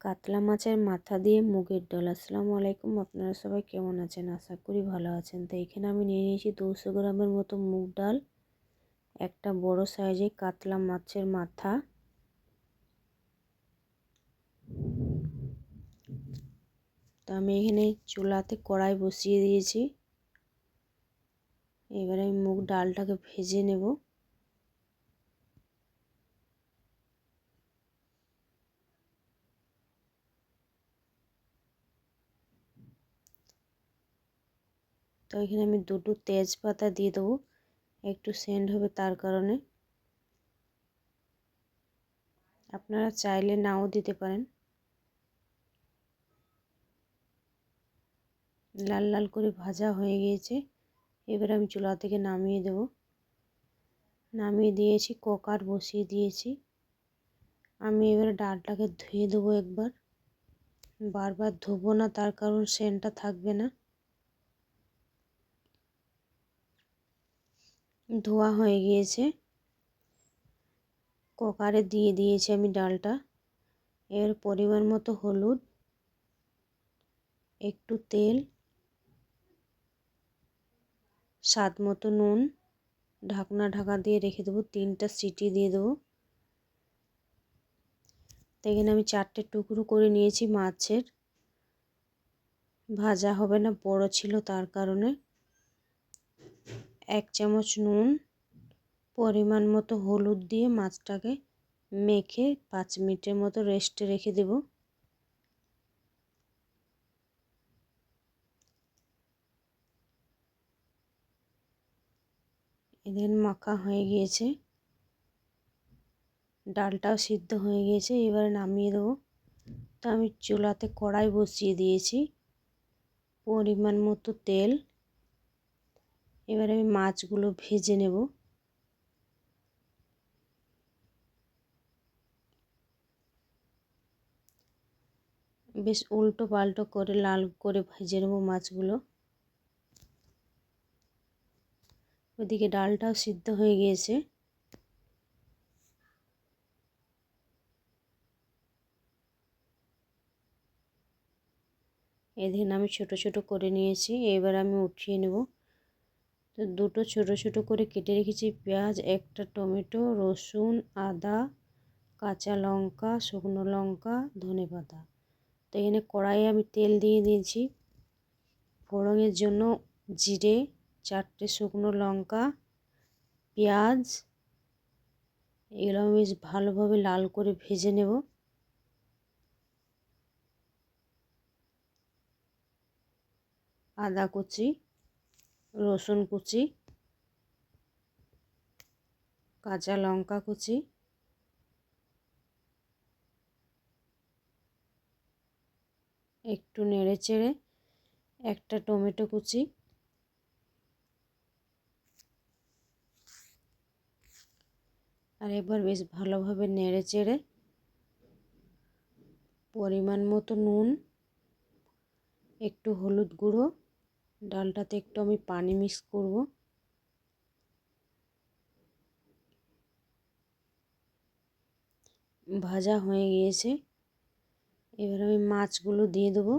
কাতলা মাছের মাথা দিয়ে মুগের ডাল। আসসালামু আলাইকুম, আপনারা সবাই কেমন আছেন? আশা করি ভালো আছেন। তো এখানে আমি নিয়ে নিয়েছি 200 গ্রামের মতো মুগ ডাল, একটা বড় সাইজের কাতলা মাছের মাথা, তো আমি এখানে চুলাতে কড়াই বসিয়ে দিয়েছি। এবারে আমি মুগ ডালটাকে ভেজে নেব। তো এখানে আমি দুটো তেজপাতা দিয়ে দেবো, একটু সেন্ট হবে তার কারণে। আপনারা চাইলে নাও দিতে পারেন। লাল লাল করে ভাজা হয়ে গিয়েছে, এবার আমি চুলা থেকে নামিয়ে দেব। নামিয়ে দিয়েছি, কুকার বসিয়ে দিয়েছি। আমি এবারে ডালটাকে ধুয়ে দেবো একবার, বারবার ধোবো না, তার কারণ সেন্টটা থাকবে না। ধোয়া হয়ে গিয়েছে, কুকারে দিয়ে দিয়েছি আমি ডালটা। এর পরিমাণ মতো হলুদ, একটু তেল, স্বাদ মতো নুন, ঢাকা দিয়ে রেখে দেবো। 3টা সিটি দিয়ে দেবো। তো এখানে আমি 4টে টুকরো করে নিয়েছি মাছের, ভাজা হবে না, বড় ছিল তার কারণে। 1 চামচ নুন, পরিমাণ মতো হলুদ দিয়ে মাছটাকে মেখে 5 মিনিটের মতো রেস্টে রেখে দেব। এদের মাখা হয়ে গিয়েছে, ডালটাও সিদ্ধ হয়ে গিয়েছে, এবারে নামিয়ে দেবো। তো আমি চুলাতে কড়াই বসিয়ে দিয়েছি, পরিমাণ মতো তেল। এবারে আমি মাছগুলো ভেজে নেব। বেশ উল্টো পাল্টো করে লাল করে ভেজে নেব মাছগুলো। ওদিকে ডালটাও সিদ্ধ হয়ে গিয়েছে। এদিন আমি ছোট ছোট করে নিয়েছি, এবার আমি উঠিয়ে নেব। তো দুটো ছোট ছোট করে কেটে রেখেছি পেঁয়াজ, একটা টমেটো, রসুন, আদা, কাঁচা লঙ্কা, শুকনো লঙ্কা, ধনেপাতা। তো এখানে কড়াইয়ে আমি তেল দিয়ে দিয়েছি। ফোড়নের জন্য জিরে, 4টে শুকনো লঙ্কা, পেঁয়াজ, এগুলো আমি বেশ ভালোভাবে লাল করে ভেজে নেব। আদা কুচি, রসুন কুচি, কাঁচা লঙ্কা কুচি, একটু নেড়ে চেড়ে একটা টমেটো কুচি, আর এবার বেশ ভালোভাবে নেড়ে চেড়ে পরিমাণ মতো নুন, একটু হলুদ গুঁড়ো, ডালটাতে একটু আমি পানি মিক্স করব। ভাজা হয়ে গিয়েছে, এবার আমি মাছগুলো দিয়ে দেবো।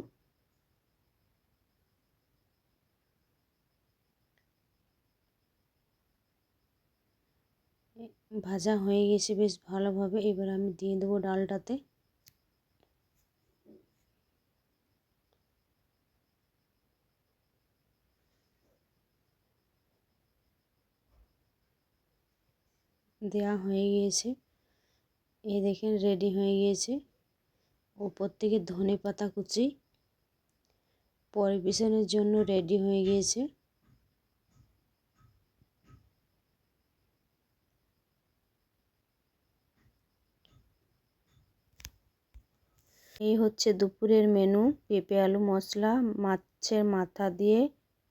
ভাজা হয়ে গেছে বেশ ভালোভাবে, এবার আমি দিয়ে দেবো ডালটাতে। দেয়া হয়ে গিয়েছে, এই দেখেন রেডি হয়ে গিয়েছে। উপর থেকে ধনেপাতা কুচি, পরিবেশনের জন্য রেডি হয়ে গিয়েছে। এই হচ্ছে দুপুরের মেনু। পেঁপে আলু মশলা, মাছের মাথা দিয়ে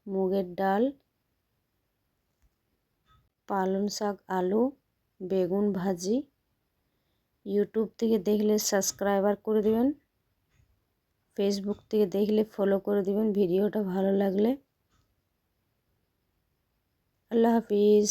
মুগের ডাল, পালং শাক, আলু, বেগুন ভাজি। ইউটিউব থেকে দেখলে সাবস্ক্রাইবার করে দেবেন, ফেসবুক থেকে দেখলে ফলো করে দেবেন ভিডিওটা ভালো লাগলে। আল্লাহ হাফিজ।